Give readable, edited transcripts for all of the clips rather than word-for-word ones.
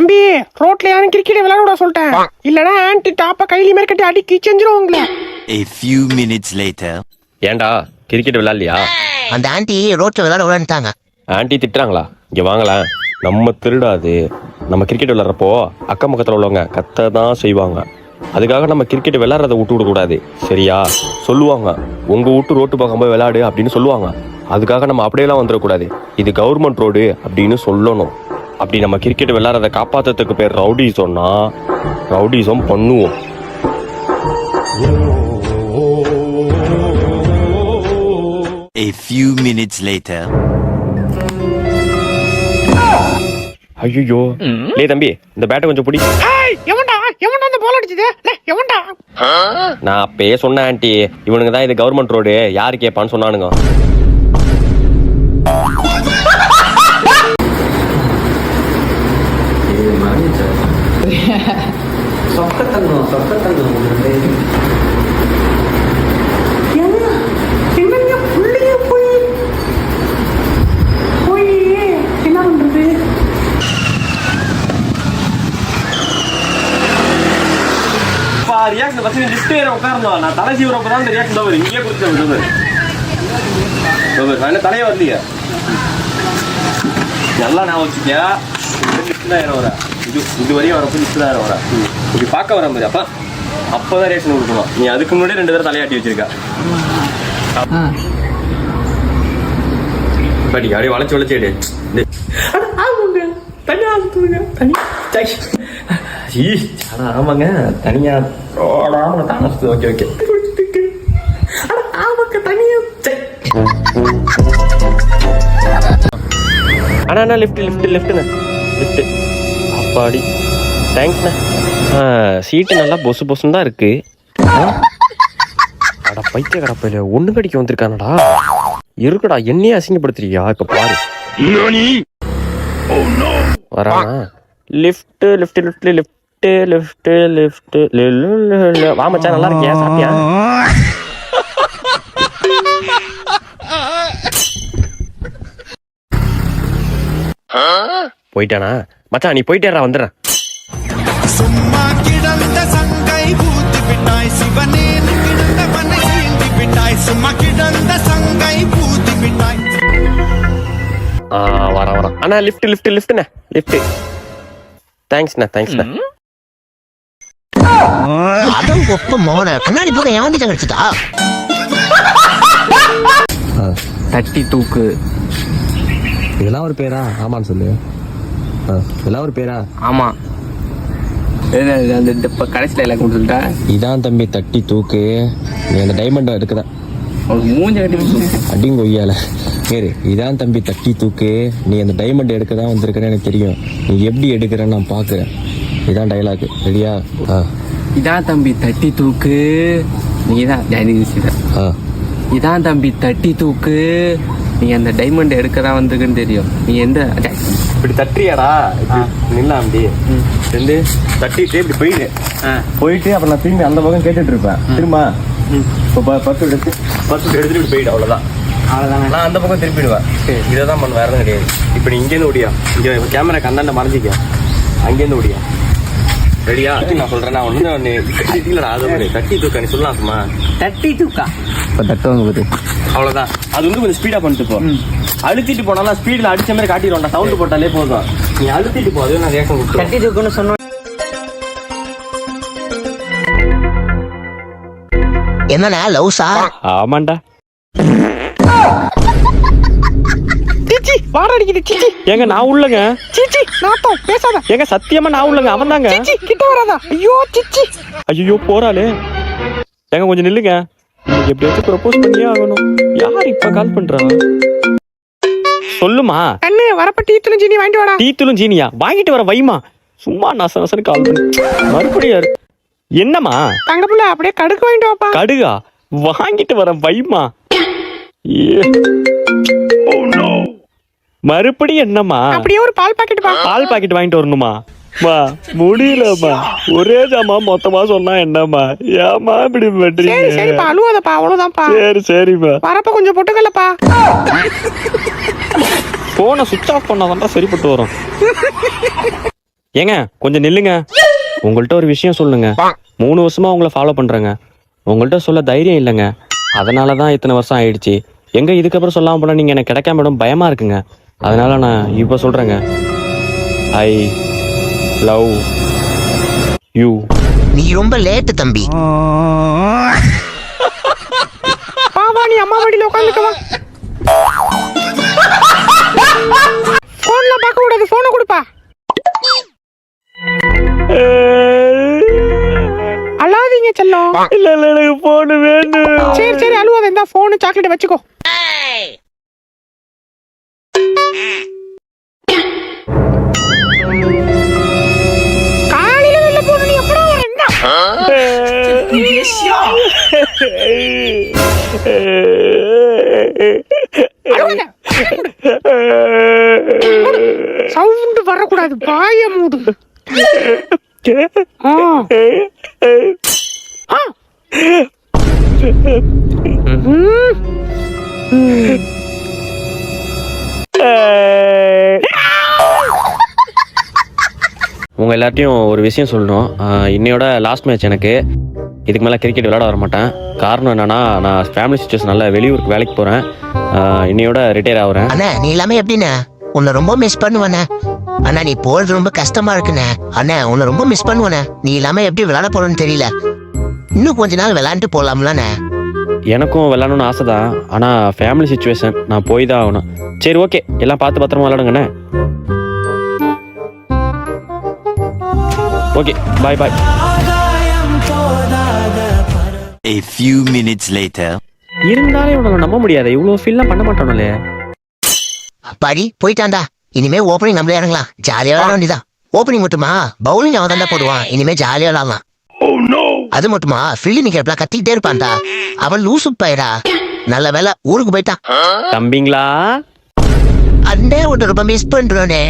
தம்பி ரோட்ல யாரும் கிரிக்கெட் விளையாட சொல்லிட்டேன், இல்லனா ஆன்டி டாப்ப கையில மாதிரி கட்டி அடி கிச்செஞ்சிரும் உங்களை. A few minutes later. ஏன்டா கிரிக்கெட் விளையாடலையா? அந்த ஆன்டி ரோட்ல விளையாட விளையாண்டாங்க. ஆன்டி திட்டுறாங்களா? இங்க வாங்கலாம், நம்ம திருடாது. நம்ம கிரிக்கெட் விளையாடுறப்போ அக்கம் பக்கத்தில் உள்ளவங்க கத்த தான் செய்வாங்க. அதுக்காக நம்ம கிரிக்கெட் விளையாடுறத விட்டு விடக்கூடாது, சரியா? சொல்லுவாங்க உங்க வீட்டு ரோட்டு பக்கம் போய் விளையாடு அப்படின்னு சொல்லுவாங்க. அதுக்காக நம்ம அப்படியெல்லாம் வந்துடக்கூடாது. இது கவர்மெண்ட் ரோடு அப்படின்னு சொல்லணும். அப்படி நம்ம கிரிக்கெட் விளையாடுறத காப்பாற்றுறதுக்கு பேர் ரவுடிசம்னா ரவுடிசம் பண்ணுவோம். A few minutes later. ஐயோ லே தம்பி, இந்த பேட்டை கொஞ்சம் பிடி. எவன்டா எவன்டா அந்த பால் அடிச்சது? எவன்டா? நான் அப்பயே சொன்னேன் ஆன்ட்டி, இவனுங்க தான் இது கவர்மெண்ட் ரோடு யாரு கேட்பான்னு சொன்னானுங்க. நான் தலை சீவரப்பதான் இந்த ரியாக்ஷன் தான் இங்கே கொடுத்தேன். தலையை வரலையா நல்லா நான் வச்சுக்கியா வர இது வரையும் வரப்போ 30,000 வர இப்படி பார்க்க வர மாதிரி அப்பதான் ரியாக்ஷன் கொடுக்கணும். நீ அதுக்கு முன்னாடி 2 தடவை தலையாட்டி வச்சிருக்கா. படி அப்படியே வளைச்சு வளைச்சேடு ஆமாங்க தனியா. ஓகே ஓகே அண்ணா லிஃப்ட் லிஃப்ட் லிஃப்ட்டுண்ணா லிஃப்ட்டு. அப்பாடி தேங்க்ஸ்ண்ணா. சீட்டு நல்லா பொசு பொசுன்னு தான் இருக்கு. அடா பைத்திய கடப்பையில ஒண்ணு கடிக்க வந்திருக்கானடா. இருக்குடா என்னையே அசிங்கப்படுத்துறியா? இப்ப பாரு வரானா. Lift lift lift lift lift lift வா மச்சான், நல்லா இருக்கியா? சாப்பிட்டியா? போயிட்டானா மச்சான்? நீ போயிட்டேறா, வந்துடுறேன். சும்மா கிடந்த சங்கை பூத்தி விட்டாய் சிவனே, கிடந்த பண்ணை சீண்டி விட்டாய். சும்மா கிடந்த சங்கை பூத்தி விட்டாய். வரேன் அண்ணா. லிஃப்ட் லிஃப்ட் லிஃப்ட்ண்ணே லிஃப்ட். தேங்க்ஸ்ண்ணா தேங்க்ஸ்ண்ணா. அதான் ஒப்ப மோன கண்ணாடி போக ஏன் வந்து கிடைச்சிட்டா? தட்டி தூக்கு இதெல்லாம் ஒரு பேரா? ஆமான்னு சொல்லு. இதெல்லாம் ஒரு பேரா? ஆமா. இப்போ கடைசியில் எல்லாம் கொடுத்துட்டா இதான் தம்பி தட்டி தூக்கு. நீ அந்த டைமண்டை எடுக்கதான் மூஞ்ச அடிங்க ஒய்யால சரி. இதான் தம்பி தட்டி தூக்கு. நீ அந்த டைமண்ட் எடுக்க தான் வந்திருக்கேன்னு எனக்கு தெரியும். நீ எப்படி எடுக்கிறேன்னு நான் பார்க்குறேன். இதான் டைலாக், ரெடியா? இதான் தம்பி தட்டி தூக்கு. நீதான் இதான் தம்பி தட்டி தூக்கு. நீ அந்த டைமண்ட் எடுக்க தான் வந்திருக்குன்னு தெரியும். நீ எந்த இப்படி தட்டுறியாடா? நில்ல அப்படி ரெண்டு தட்டிட்டு இப்படி போயிட்டு அப்புறம் நான் திரும்பி அந்த பக்கம் கேட்டுட்டு இருப்பேன். திரும்ப இப்போ 10 எடுத்துட்டு இப்படி போயிடு. அவ்வளோதான். நான் அந்த பக்கம் திருப்பிடுவேன். இதை தான் பண்ண, வேற எதுவும் கிடையாது. இப்போ நீ இங்கேருந்து ஓடியா, இங்கே கேமரா கண்ணாண்ட மறைஞ்சிக்க, அங்கேருந்து ஓடியா. ரெடியா? நான் சொல்றேன். நான் ஒண்ணு இல்லடா, அது தட்டி தூக்கா. நீ சொல்லலாம் சும்மா தட்டி தூக்கா. இப்போ தட்டுவாங்க போது அவ்வளோதான். அது வந்து கொஞ்சம் ஸ்பீடாக பண்ணிட்டு போ. அழுத்திட்டு போனாலும் ஸ்பீடில் அடிச்ச மாதிரி காட்டிடுவோம்டா. சவுண்டு போட்டாலே போதும். நீ அழுத்திட்டு போ. அது நான் ரியாக்ஷன் கொடுத்து தட்டி தூக்குன்னு சொன்ன. என்னண்ணா லவ்ஸா? ஆமாண்டா. சீச்சி வாட அடிக்குது. சீச்சி ஏங்க நான் உள்ளங்க. சீச்சி நாத்தம் பேசாத. ஏங்க சத்தியமா நான் உள்ளங்க. அவன் தாங்க. சீச்சி கிட்ட வராதா? ஐயோ சீச்சி. ஐயோ போறாளே. ஏங்க கொஞ்சம் நில்லுங்க. எப்படியாச்சும் ப்ரப்போஸ் பண்ணியே ஆகணும். யார் இப்ப கால் பண்றா? சொல்லுமா. அண்ணே வரப்ப டீத்தூளும் சீனி வாங்கிட்டு வாடா. டீத்தூளும் சீனியா? வாங்கிட்டு வர வைமா. சும்மா நசனசன்னு கால் பண்ணி மறுபடியும் என்னம்மா? தங்க புள்ள அப்படியே கடுகு வாங்கிட்டு வாப்பா. கடுகா? வாங்கிட்டு வர வைமா. மறுபடியும் என்னம்மா? அப்படியே ஒரு பால் பாக்கெட் பா. பால் பாக்கெட் வாங்கிட்டு வரணுமா? முடியலம்மா. ஒரே ஜாமா மொத்தமா சொன்னா என்னம்மா? ஏமா இப்படி பண்றீங்க? சரிப்பா அழுவாதப்பா, அவ்வளவுதான்ப்பா. சரிப்பா. வரப்ப கொஞ்சம் பொட்டுக்கலப்பா. போனை சுவிட்ச் ஆஃப் பண்ணாதான் சரிப்பட்டு வரும். ஏங்க கொஞ்சம் நில்லுங்க. உங்கள்கிட்ட ஒரு விஷயம் சொல்லுங்க. 3 வருஷமா உங்களை ஃபாலோ பண்றேங்க. உங்கள்கிட்ட சொல்ல தைரியம் இல்லைங்க. அதனால தான் இத்தனை வருஷம் ஆயிடுச்சு. எங்க இதுக்கப்புறம் சொல்லாம போனா நீங்க எனக்கு கிடைக்காம விடும் பயமா இருக்குங்க. அதனால நான் இப்போ சொல்றேங்க. I love you. நீ ரொம்ப லேட்டு தம்பி. பாவா நீ அம்மா வண்டியில உட்காந்துக்கவா. போன்ல பார்க்க கூடாது, போனை கொடுப்பா. அழாதீங்க செல்லம். இல்ல எனக்கு போன் வேணும். சரி சரி அழுவாத, இந்த போன் சாக்லேட் வச்சுக்கோ. காலையில வெளில போன நீ எப்படா வர? என்ன சவுண்ட் வரக்கூடாது, பாய மூடு. உங்க எல்லார்ட்டையும் ஒரு விஷயம் சொல்லணும். இன்னையோட லாஸ்ட் மேட்ச் எனக்கு. இதுக்கு மேலே கிரிக்கெட் விளையாட வர மாட்டேன். காரணம் என்னன்னா, நான் ஃபேமிலி சுச்சுவேஷனால வெளியூருக்கு வேலைக்கு போகிறேன். இன்னையோட ரிட்டையர் ஆகுறேன். அண்ணா நீ எல்லாமே எப்படிண்ணே? உன்னை ரொம்ப மிஸ் பண்ணுவேண்ணே. அண்ணா நீ போறது ரொம்ப கஷ்டமா இருக்குண்ணே. அண்ணா உன்னை ரொம்ப மிஸ் பண்ணுவேண்ணே. நீ இல்லாம எப்படி விளையாட போறோன்னு தெரியல. இன்னும் கொஞ்ச நாள் விளையாண்டுட்டு போலாம்லண்ணே. எனக்கும் விளையாடணும்னு ஆசை தான். ஆனால் ஃபேமிலி சுச்சுவேஷன், நான் போய் தான் ஆகணும். சரி ஓகே, எல்லாம் பார்த்து பத்திரமா விளையாடுங்கண்ணே. Okay bye bye. A few minutes later. இருந்தாலே உனக்கு நம்ப முடியாது, இவ்வளோ ஃபீல்லாம் பண்ண மாட்டானே. அப்பாடி போயிட்டான்டா. இனிமே ஓப்பனிங் நம்மளே இறங்கலாம். ஜாலியா விளையாட வேண்டியதான். ஓப்பனிங் மட்டுமா, பவுலிங் அவன் தாண்டா போடுவான். இனிமே ஜாலியா விளையாடலாம். அது மட்டுமா, ஃபீல்டிங் கேப்லாம் கத்திக்கிட்டே இருப்பான்டா. அவன் லூசு பையடா. நல்ல வேலை ஊருக்கு போயிட்டான். தம்பிங்களா, அண்டே உன்னை ரொம்ப மிஸ் பண்றோனே.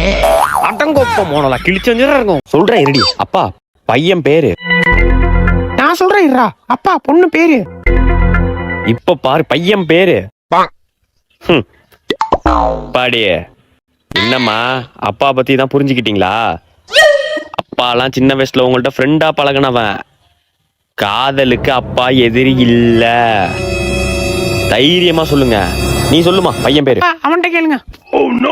அடங்கொப்ப மோனலா கிழிச்சு இருக்கும். சொல்றேன் இருடி. அப்பா பையன் பேரு. நான் சொல்றேன் இருடா. அப்பா பொண்ணு பேரு. இப்ப பாரு பையன் பேரு. பாடி என்னம்மா, அப்பா பத்தி தான் புரிஞ்சுக்கிட்டீங்களா? அப்பாலாம் சின்ன வயசுல உங்கள்ட்ட ஃப்ரெண்டா பழகினவன். காதலுக்கு அப்பா எதிரி இல்ல. தைரியமா சொல்லுங்க. நீ சொல்லுமா பையன் பேரு. அவன்கிட்ட கேளுங்க.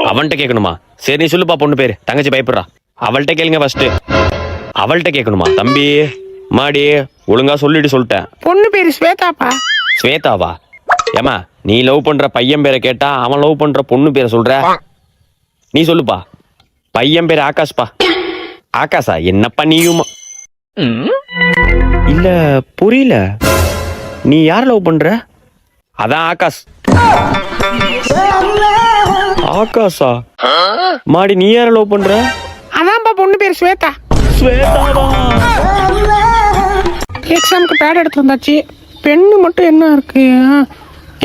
அவன்கிட்ட கேட்கணுமா? சரி நீ சொல்லுப்பா பொண்ணு பேரு. தங்கச்சி பயப்படுறா. அவள்கிட்ட கேளுங்க ஃபர்ஸ்ட். அவள்கிட்ட கேட்கணுமா? தம்பி மாடி ஒழுங்கா சொல்லிட்டு சொல்லிட்டேன். பொண்ணு பேரு ஸ்வேதாப்பா. ஸ்வேதாவா? ஏமா நீ லவ் பண்ற பையன் பேரை கேட்டா அவன் லவ் பண்ற பொண்ணு பேரை சொல்ற. நீ சொல்லுப்பா. பையன் பேரு ஆகாஷ்பா. ஆகாஷா? என்னப்பா நீயும்? இல்ல புரியல. நீ யார் லவ் பண்ற? அதான் ஆகாஷ். ஆகாஷா? மாடி நீ யார லவ் பண்ற? அதான்ப்பா பொண்ணு பேரு ஸ்வேதா. ஸ்வேதாவா? எக்ஸாமுக்கு பேட் எடுத்து வந்தாச்சு. பெண்ணு மட்டும் என்ன இருக்கு?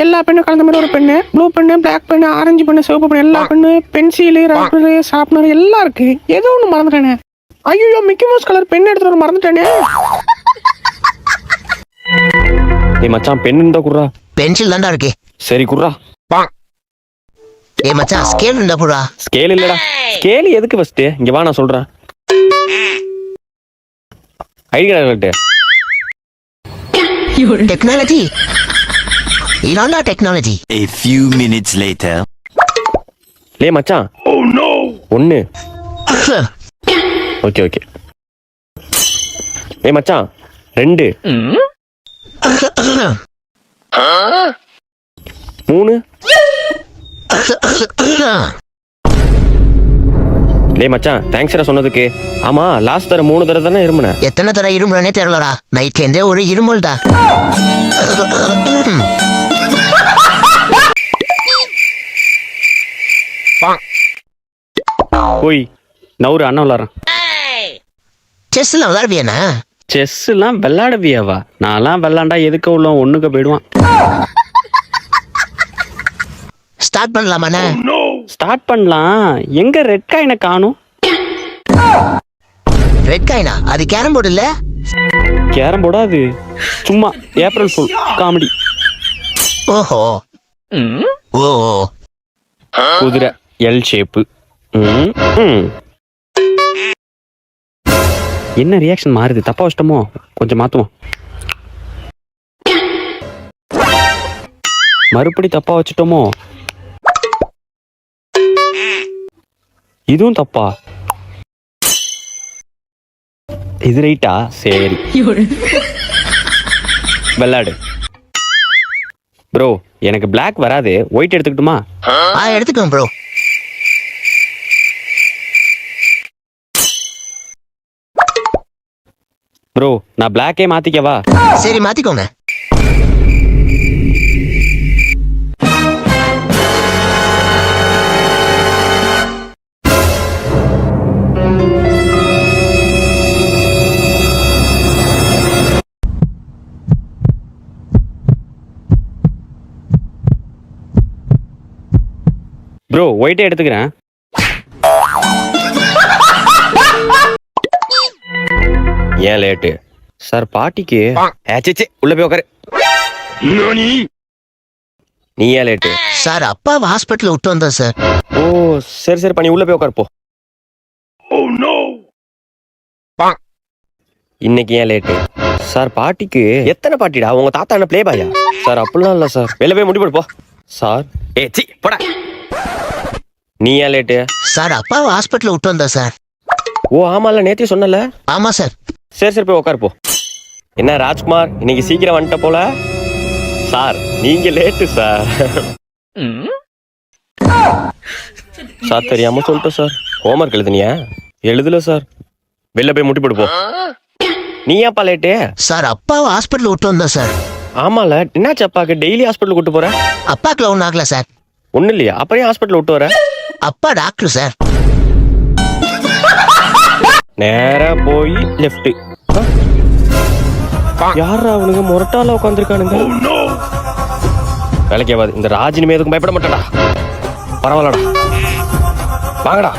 எல்லா பெண்ணும் கலந்த மாதிரி ஒரு பெண்ணு. ப்ளூ பெண்ணு, பிளாக் பெண்ணு, ஆரஞ்சு பெண்ணு, சிவப்பு பெண்ணு, எல்லா பெண்ணு, பென்சிலு, ரப்பரு, ஷார்ப்னர் எல்லாம் இருக்கு. ஏதோ ஒன்று மறந்துட்டேனே. ஐயோ மிக்கி மவுஸ் கலர் பெண் எடுத்து வர மறந்துட்டேனே. ஏய் மச்சான் பெண் இருந்தா குர்ரா. பென்சில் தான்டா இருக்கு. சரி குர்ரா. ஏய் மச்சான் ஸ்கேல் இருந்தா போடா. ஸ்கேல் இல்லடா. ஸ்கேல் எதுக்கு ஃபர்ஸ்ட்? இங்க வா நான் சொல்றேன். ID card technology. இதான்டா technology. A few minutes later. லே மச்சான். Oh no. 1. Okay okay. ஏய் மச்சான் 2. 3. லே மச்சான் தேங்க்ஸ்டா சொன்னதுக்கு. ஆமா லாஸ்ட் தர 3 தடவை தானே இருமுன. எத்தனை தடவை இருமுனே தெரியலடா. நைட்ல இருந்தே ஒரு இருமல்டா. போய் நவுறு அண்ணன் விளாட்றேன். செஸ் எல்லாம் விளையாடுவியாண்ணா? செஸ் எல்லாம் விளையாடுவியாவா? நான்லாம் விளையாண்டா எதுக்கு உள்ள ஒண்ணுக்கு போயிடுவான். ஸ்டார்ட் பண்ணலாமாண்ணா? ஸ்டார்ட் பண்ணலாம். எங்க ரெட் காயினை காணும்? ரெட் காயினா? அது கேரம் போர்டு இல்ல. கேரம் போர்டா அது? சும்மா ஏப்ரல் ஃபுல் காமெடி. ஓஹோ. ஓ குதிரை எல் ஷேப்பு. என்ன ரியாக்ஷன் மாறுது? தப்பா வச்சிட்டோமோ? கொஞ்சம் மாத்துவோம். மறுபடி தப்பா வச்சுட்டோமோ? இதுவும் தப்பா? இது ரைட்டா? சரி விளையாடு ப்ரோ. எனக்கு Black வராது, ஒயிட் எடுத்துக்கிட்டுமா? எடுத்துக்கோங்க ப்ரோ. ப்ரோ நான் Blackே மாத்திக்கவா? சரி மாத்திக்கோங்க. ப்ரோ ஒயிட்டே எடுத்துக்கிறேன். ஏன் லேட்டு சார்? பாட்டிக்கு ஏச்சே உள்ள போய் உட்காரு. நீ ஏன் லேட்டு? சார் அப்பாவை ஹாஸ்பிட்டல் விட்டு வந்தேன் சார். ஓ சரி சரி பண்ணி உள்ள போய் உட்காரு போ. இன்னைக்கு ஏன் லேட்டு? சார் பாட்டிக்கு எத்தனை பாட்டிடா? உங்க தாத்தா என்ன பிளே பாயா? சார் அப்படிலாம் இல்ல சார். வெளில போய் முடி போடு போ. சார் சி போடா. நீ ஏன் லேட்டு? சார் அப்பாவை ஹாஸ்பிட்டல் விட்டு வந்தேன் சார். ஓ ஆமால நேத்தி சொன்னல. ஆமா சார். சரி சரி போய் உட்காரு போ. என்ன ராஜ்குமார் இன்னைக்கு சீக்கிரம் வந்துட்ட போல. சார் நீங்க லேட்டு சார். சார் தெரியாம சொல்லிட்டேன் சார். ஹோம்ஒர்க் எழுதுனியா? எழுதல சார். வெளில போய் முட்டி போடு போ. நீ ஏன்ப்பா லேட்டு? சார் அப்பாவை ஹாஸ்பிட்டல் விட்டு வந்தேன் சார். ஆமால என்னாச்சு அப்பாக்கு? டெய்லி ஹாஸ்பிட்டல் கூட்டு போற? அப்பாக்குள்ள ஒன்றும் ஆகல சார். ஒண்ணு இல்லையா? அப்புறம் ஏன் ஹாஸ்பிட்டல் விட்டு வர? அப்பா டாக்டர் சார். நேரா போய் லெஃப்ட். யாரா அவனுங்க முரட்டால உட்காந்துருக்கானுங்க? வேலைக்கு ஆகாது. இந்த ராஜினி எதுக்கும் பயப்பட மாட்டடா. பரவாயில்லடா வாங்கடா.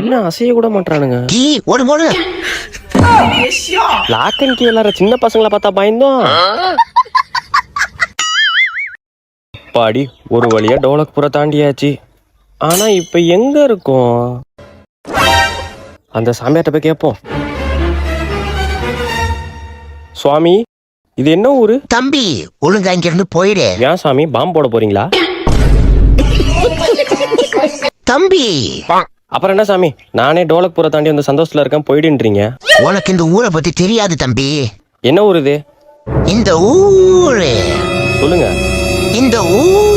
என்ன அசைய கூட மாட்டானுங்க? கீ ஓடு ஓடு. லாக் அண்ட் கீ எல்லாரும் சின்ன பசங்களை பார்த்தா பயந்தோம். பாடி ஒரு வழியா டோலக்புரை தாண்டியாச்சு. ஆனா இப்ப எங்க இருக்கும்? அந்த சாமியார்ட்ட போய் கேட்போம். சுவாமி இது என்ன ஊரு? தம்பி ஒழுங்கா இங்க இருந்து போயிடு. ஏன் சாமி பாம்பு போட போறீங்களா? தம்பி அப்புறம் என்ன சாமி, நானே டோலக்புரை தாண்டி அந்த சந்தோஷத்துல இருக்கேன் போயிடுன்றீங்க. உனக்கு இந்த ஊரை பத்தி தெரியாது தம்பி. என்ன ஊர் இது? இந்த ஊரு சொல்லுங்க. இந்த ஊர்